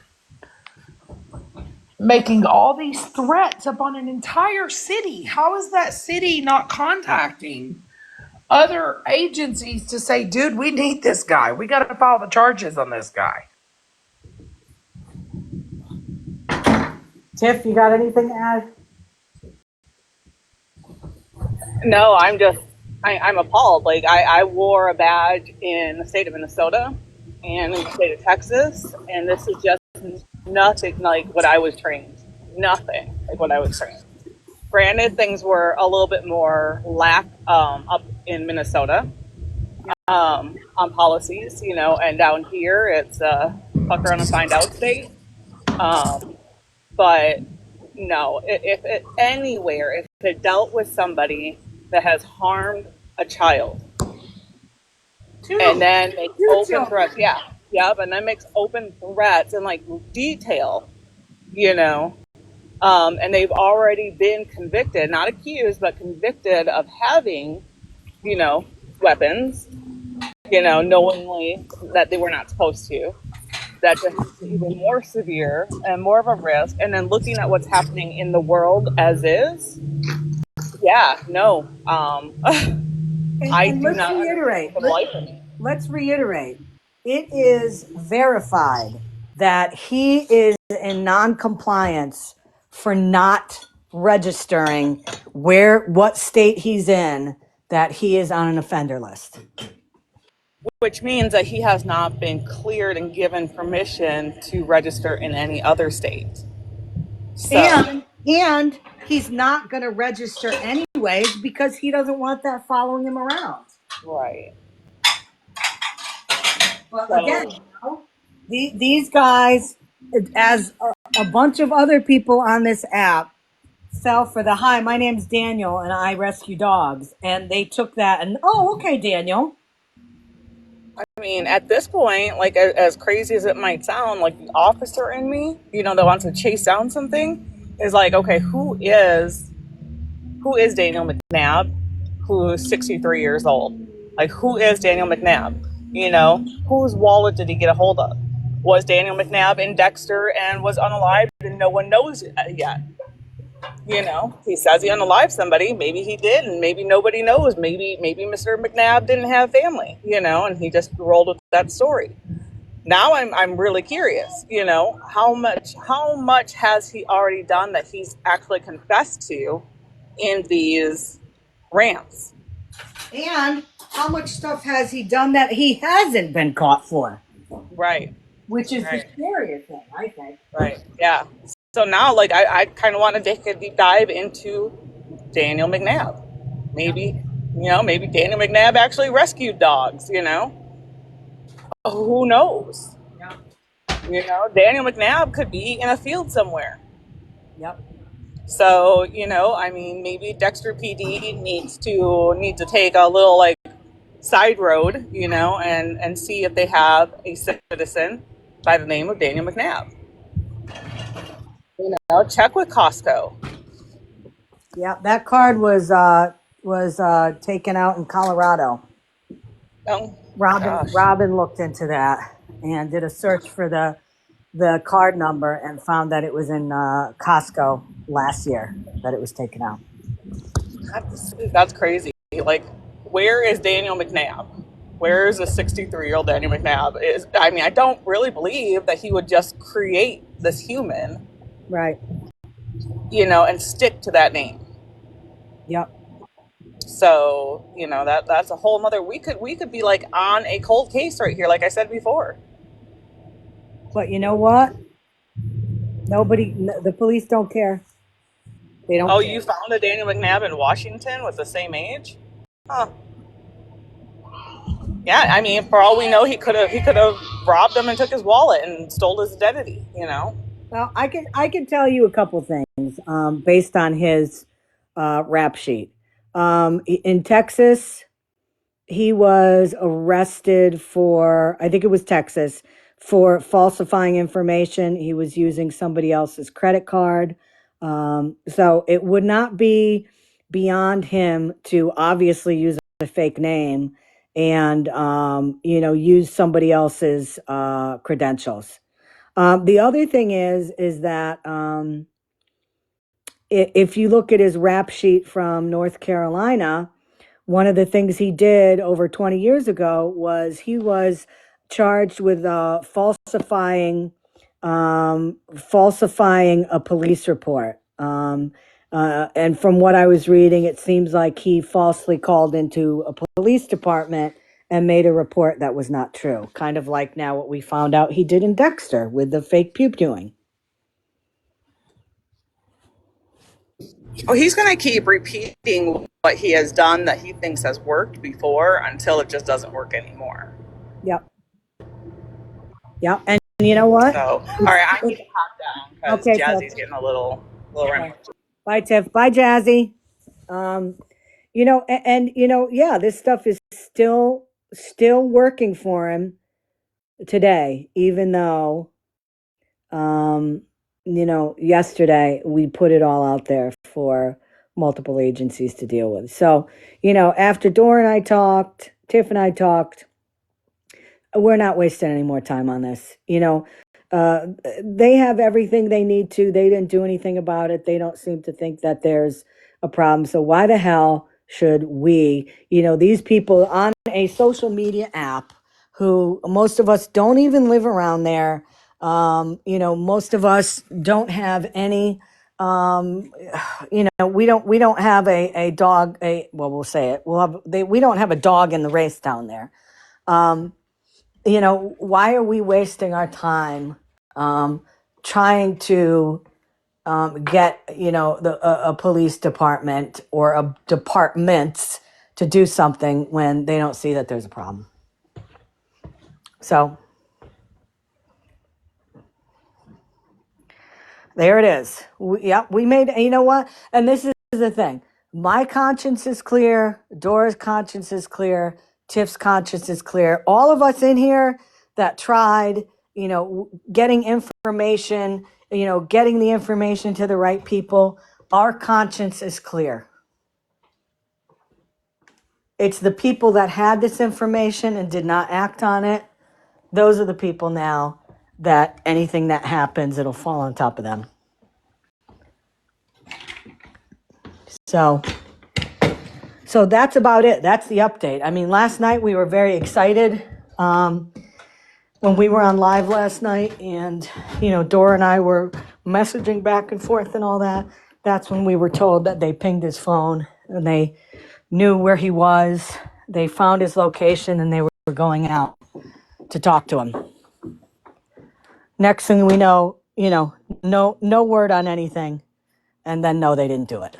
making all these threats upon an entire city. How is that city not contacting other agencies to say, dude, we need this guy. We got to file the charges on this guy. Tiff, you got anything to add? No, I'm appalled. Like, I wore a badge in the state of Minnesota and in the state of Texas, and this is just nothing like what I was trained. Nothing like what I was trained. Granted, things were a little bit more lax up in Minnesota on policies, and down here it's fuck around and find out state. But no, if it anywhere, if it dealt with somebody that has harmed a child, and then makes open threats, and then makes open threats and like detail, and they've already been convicted, not accused, but convicted of having, weapons, knowingly that they were not supposed to. That just is even more severe and more of a risk. And then looking at what's happening in the world as is, I do not reiterate. for the life of me. Let's reiterate. It is verified that he is in non-compliance for not registering what state he's in, that he is on an offender list. Which means that he has not been cleared and given permission to register in any other state. So, and he's not going to register anyways because he doesn't want that following him around. right. But again, these guys, as a bunch of other people on this app, fell for the, hi, my name's Daniel and I rescue dogs. And they took that and, oh, okay, Daniel. I mean, at this point, like, as crazy as it might sound, like the officer in me, that wants to chase down something, is like, okay, who is Daniel McNabb, who's 63 years old? Like, who is Daniel McNabb? You know, whose wallet did he get a hold of? Was Daniel McNabb in Dexter and was unalived and no one knows yet? You know, he says he unalived somebody. Maybe he did, and maybe nobody knows. Maybe Mr. McNabb didn't have family, you know, and he just rolled with that story. Now I'm really curious, you know, how much has he already done that he's actually confessed to in these rants? And how much stuff has he done that he hasn't been caught for? Right, Which is the right, scarier thing, I think. right. Yeah. So now, like, I kind of want to take a deep dive into Daniel McNabb. Maybe, you know, maybe Daniel McNabb actually rescued dogs, you know? Who knows? Yep. You know, Daniel McNabb could be in a field somewhere. Yep. So, you know, I mean, maybe Dexter PD needs to take a little like side road, you know, and see if they have a citizen by the name of Daniel McNabb. You know, check with Costco. Yeah, that card was taken out in Colorado. Oh Robin gosh. Robin looked into that and did a search for the card number and found that it was in Costco last year that it was taken out. That's crazy. Like, where is Daniel McNabb? Where is a 63-year-old Daniel McNabb? I mean, I don't really believe that he would just create this human, Right. you know, and stick to that name. Yep. So, you know, that's a whole nother. We could be like on a cold case right here, like I said before. But you know what? The police don't care. They don't Oh, care. you found a Daniel McNabb in Washington with the same age? Huh. Yeah, I mean, for all we know, he could have robbed him and took his wallet and stole his identity. You know. Well, I can tell you a couple things based on his rap sheet. In Texas, he was arrested for, I think it was Texas, for falsifying information. He was using somebody else's credit card. So it would not be beyond him to obviously use a fake name and, use somebody else's credentials. The other thing is that if you look at his rap sheet from North Carolina, one of the things he did over 20 years ago was he was charged with falsifying a police report. And from what I was reading, it seems like he falsely called into a police department and made a report that was not true. Kind of like now what we found out he did in Dexter with the fake puke doing. Oh, he's going to keep repeating what he has done that he thinks has worked before until it just doesn't work anymore. Yep. Yep. And you know what? So, all right, I need to hop down because Okay, Tiff. Jazzy's getting a little Okay. rambunctious. Bye, Tiff. Bye, Jazzy. Um, yeah, this stuff is still working for him today, even though yesterday we put it all out there for multiple agencies to deal with. So, after Dora and I talked, Tiff and I talked, we're not wasting any more time on this. They have everything they need to. They didn't do anything about it. They don't seem to think that there's a problem. So why the hell should we, these people on a social media app who most of us don't even live around there. Most of us don't have any, we don't have a dog, we'll say it. We don't have a dog in the race down there. Why are we wasting our time trying to get, a police department or a departments to do something when they don't see that there's a problem? So there it is. We made, you know what? And this is the thing. My conscience is clear. Dora's conscience is clear. Tiff's conscience is clear. All of us in here that tried, getting information getting the information to the right people, our conscience is clear. It's the people that had this information and did not act on it. Those are the people now that anything that happens, it'll fall on top of them. So that's about it. That's the update. I mean, last night we were very excited when we were on live last night, and Dora and I were messaging back and forth and all that. That's when we were told that they pinged his phone and they knew where he was. They found his location and they were going out to talk to him. Next thing we know, no word on anything, and then no, they didn't do it.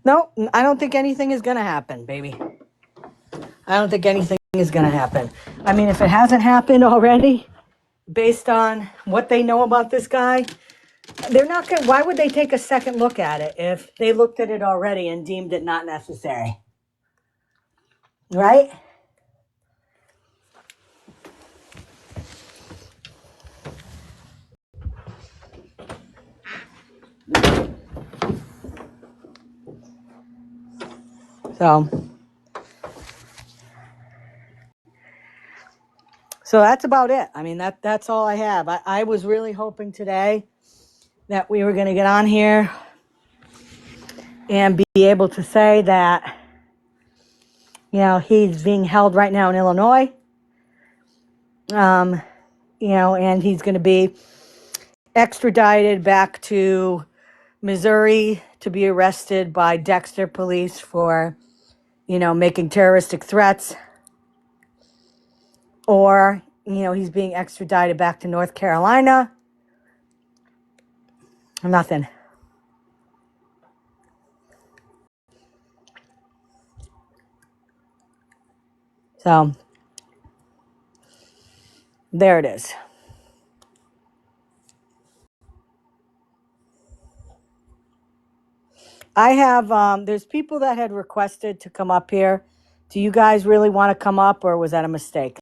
No, I don't think anything is going to happen, baby. I don't think anything is going to happen. I mean, if it hasn't happened already, based on what they know about this guy, they're not going to, why would they take a second look at it if they looked at it already and deemed it not necessary? Right? So that's about it. I mean, that's all I have. I was really hoping today that we were going to get on here and be able to say that, he's being held right now in Illinois. And he's going to be extradited back to Missouri to be arrested by Dexter police for, making terroristic threats. Or, he's being extradited back to North Carolina. Nothing. So, there it is. I have, there's people that had requested to come up here. Do you guys really want to come up, or was that a mistake?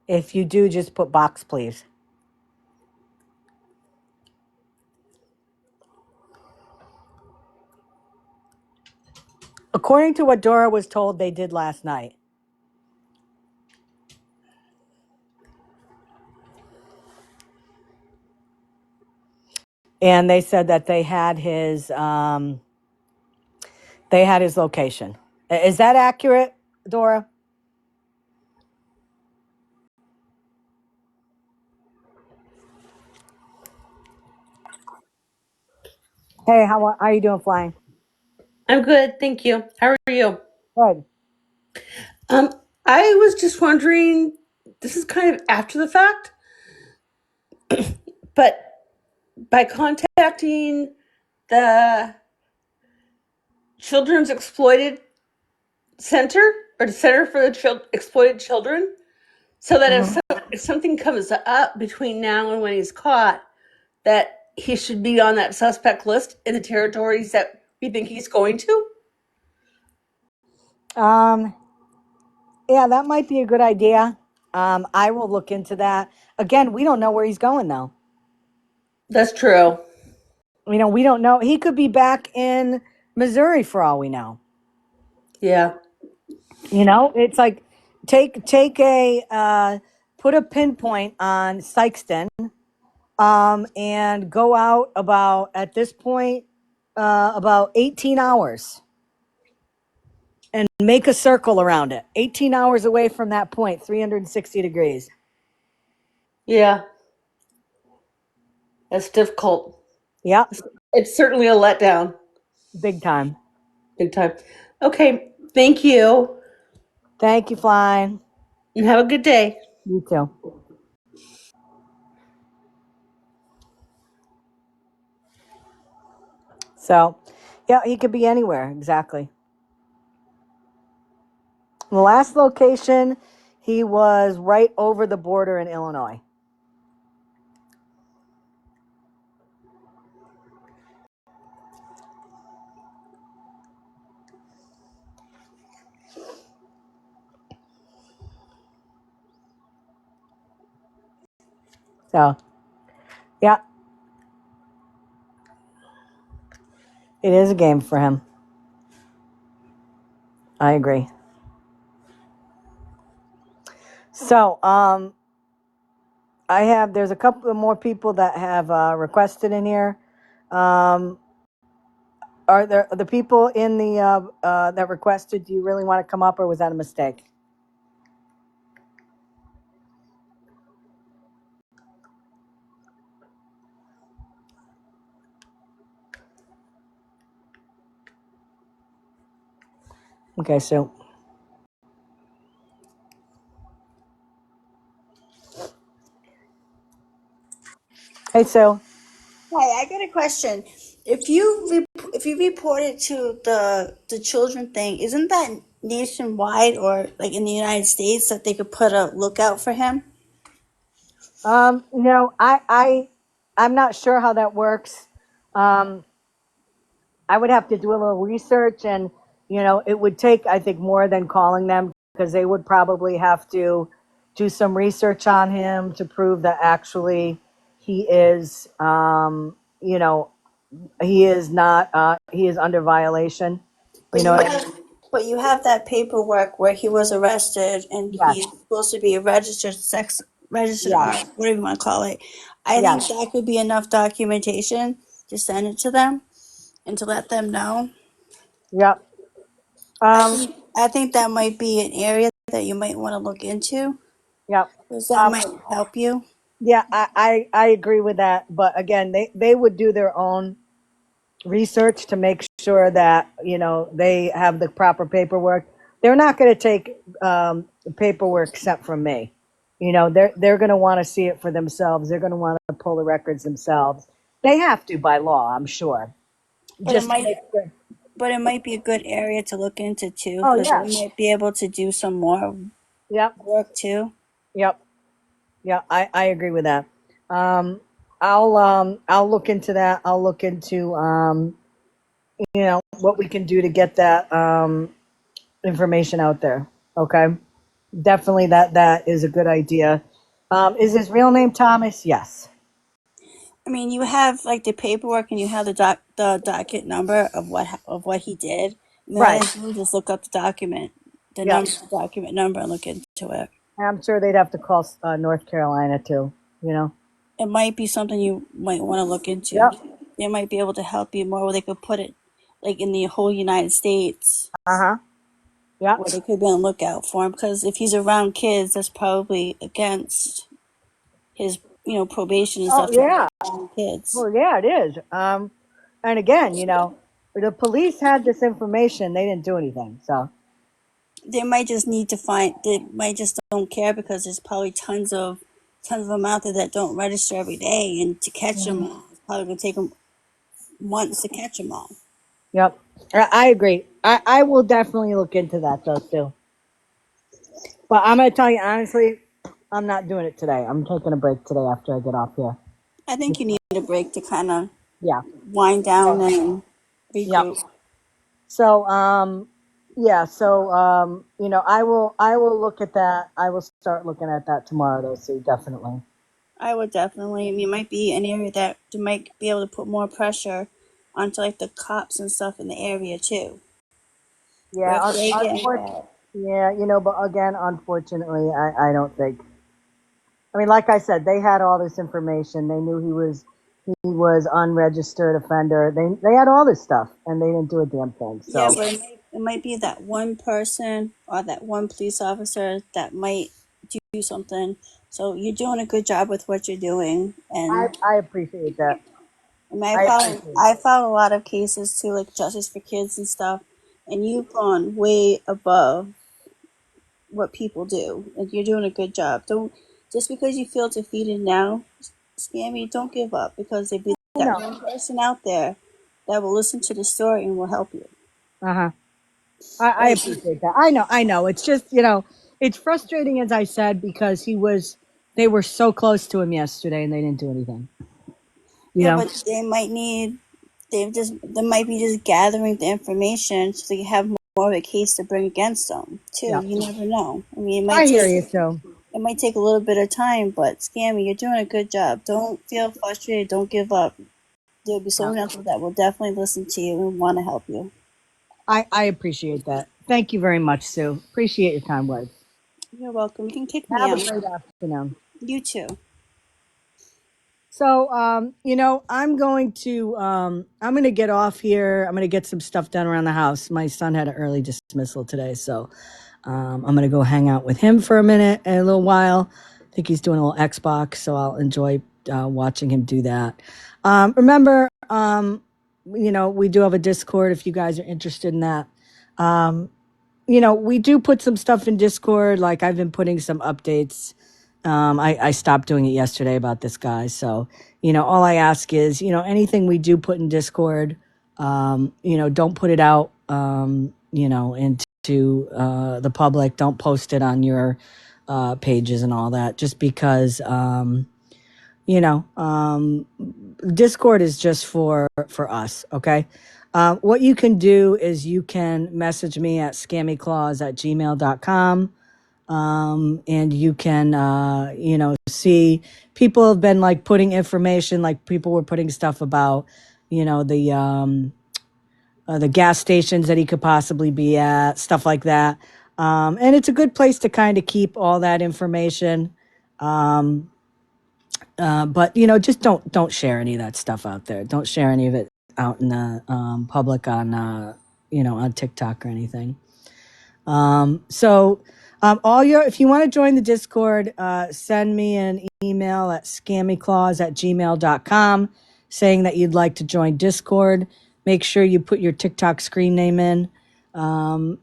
If you do, just put box, please. According to what Dora was told, they did last night. And they said that they had his location. Is that accurate, Dora? Hey, how are you doing, Flying? I'm good, thank you. How are you? Good. Um, I was just wondering, this is kind of after the fact, but by contacting the Children's Exploited Center or the Center for the Exploited Children, so that if something comes up between now and when he's caught, that he should be on that suspect list in the territories that we think he's going to? Yeah, that might be a good idea. I will look into that. Again, we don't know where he's going, though. That's true. We don't know. He could be back in Missouri for all we know. Yeah. It's like take a put a pinpoint on Sykeston, and go out about at this point about 18 hours and make a circle around it. 18 hours away from that point, 360 degrees. Yeah. That's difficult. Yeah, It's certainly a letdown. big time. Big time. Okay. Thank you. Thank you, Flying. And have a good day. You too. So, yeah, he could be anywhere. Exactly. The last location, he was right over the border in Illinois. So, yeah, it is a game for him. I agree. So, there's a couple of more people that have requested in here. Um, are there the people in the that requested? Do you really want to come up, or was that a mistake? Okay, so hey, so Hi, I got a question. If you report it to the children thing, isn't that nationwide or like in the United States that they could put a lookout for him? I'm not sure how that works. Um, I would have to do a little research, and it would take, I think, more than calling them, because they would probably have to do some research on him to prove that actually he is, he is not, he is under violation. You But know you what I have mean? but you have that paperwork where he was arrested and he's Yes, supposed to be a registered yes, whatever you want to call it. I yes, think that could be enough documentation to send it to them and to let them know. yep. Um, I think that might be an area that you might want to look into yep. because that Um, might help you. yeah, I agree with that. But again, they would do their own research to make sure that they have the proper paperwork. They're not going to take the paperwork except from me. They're going to want to see it for themselves. They're going to want to pull the records themselves. They have to by law, I'm sure, But it just to might make sure. but it might be a good area to look into too Oh because yeah, we might be able to do some more yep, work too. yep, yep. I agree with that. Um, I'll look into that. I'll look into what we can do to get that information out there. Okay. Definitely that is a good idea. Is his real name Thomas? Yes. I mean, you have like the paperwork and you have the docket number of what he did. And then all Right. they do is just look up the document, Yep. the document number, and look into it. I'm sure they'd have to call North Carolina too. It might be something you might want to look into. Yep. They might be able to help you more, where they could put it like in the whole United States, Uh huh. Yep. where they could be on the lookout for him. Because if he's around kids, that's probably against his probation and Oh stuff to be yeah. around kids. Well, yeah, it is. And again, the police had this information. They didn't do anything. So. They might just need to find. They might just don't care because there's probably tons of them out there that don't register every day, and to catch them Mhm. all, it's probably gonna take them months to catch them all. Yep. I agree. I will definitely look into that though too. But I'm gonna tell you honestly, I'm not doing it today. I'm taking a break today after I get off here. I think you need a break to kind of Yeah. wind down So, and yep. regroup. So, yeah. So, I will look at that. I will start looking at that tomorrow, though. So definitely. I would definitely. I mean, it might be an area that you might be able to put more pressure onto like the cops and stuff in the area too. Where Yeah. if they get Unfortunately. involved, Yeah. But again, unfortunately, I don't think. I mean, like I said, they had all this information. They knew he was unregistered offender. They had all this stuff, and they didn't do a damn thing. yeah, So but it might be that one person or that one police officer that might do something. So you're doing a good job with what you're doing, I and I appreciate that. I mean, I appreciate it. I follow a lot of cases too, like justice for kids and stuff, and you've gone way above what people do, and you're doing a good job. Don't just because you feel defeated now, Scammy, don't give up because there'll be I that know. one person out there that will listen to the story and will help you. Uh huh. I Like appreciate that. I know. It's just, it's frustrating, as I said, because they were so close to him yesterday and they didn't do anything. You yeah, know? but they might be just gathering the information so they have more of a case to bring against them too. Yeah. You never know. I mean, it I might hear take you too. It might take a little bit of time, but Scammy, you're doing a good job. Don't feel frustrated. Don't give up. There'll be someone else that will definitely listen to you and want to help you. I appreciate that. Thank you very much, Sue. Appreciate your kind words. You're welcome. You can kick me Have a out. great afternoon. You too. So, I'm going to get off here. I'm going to get some stuff done around the house. My son had an early dismissal today. So, I'm going to go hang out with him for a minute and a little while. I think he's doing a little Xbox. So I'll enjoy watching him do that. Remember, we do have a Discord if you guys are interested in that. We do put some stuff in Discord. Like I've been putting some updates. I stopped doing it yesterday about this guy. So, all I ask is, anything we do put in Discord, don't put it out, into the public. Don't post it on your pages and all that, just because, Discord is just for us. Okay. What you can do is you can message me at scammyclaus@gmail.com. And you can, see people have been like putting information, like people were putting stuff about, the gas stations that he could possibly be at, stuff like that. And it's a good place to kind of keep all that information. But just don't share any of that stuff out there. Don't share any of it out in the public on on TikTok or anything. If you want to join the Discord, send me an email at scammyclaus@gmail.com saying that you'd like to join Discord. Make sure you put your TikTok screen name in. I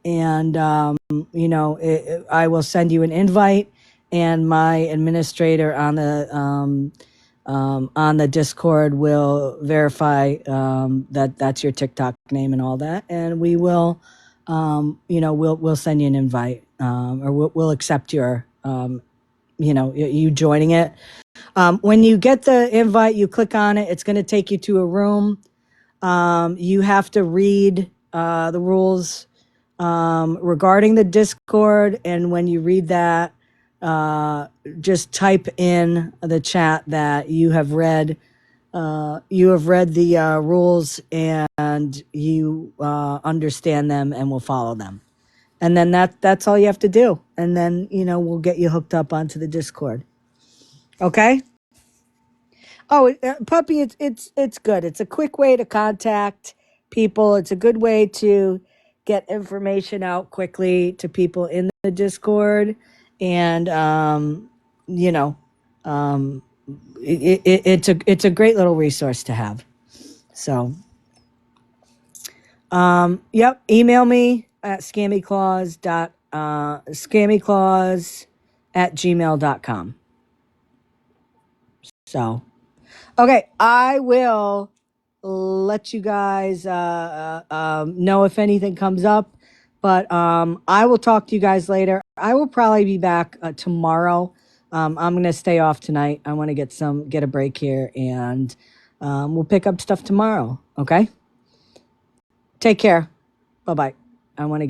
will send you an invite, and my administrator on the Discord will verify that that's your TikTok name and all that, and we will, we'll send you an invite, or we'll accept your, you joining it. When you get the invite, you click on it. It's going to take you to a room. You have to read the rules regarding the Discord, and when you read that, just type in the chat that you have read the rules, and you understand them and will follow them. And then that's all you have to do. And then, we'll get you hooked up onto the Discord. Okay? Oh, Puppy, it's good. It's a quick way to contact people. It's a good way to get information out quickly to people in the Discord. And it's a great little resource to have. So, yep. Email me at scammyclaus@gmail.com. So, okay, I will let you guys know if anything comes up, but I will talk to you guys later. I will probably be back tomorrow. I'm gonna stay off tonight. I want to get a break here, and we'll pick up stuff tomorrow. Okay. Take care. Bye bye. I want to.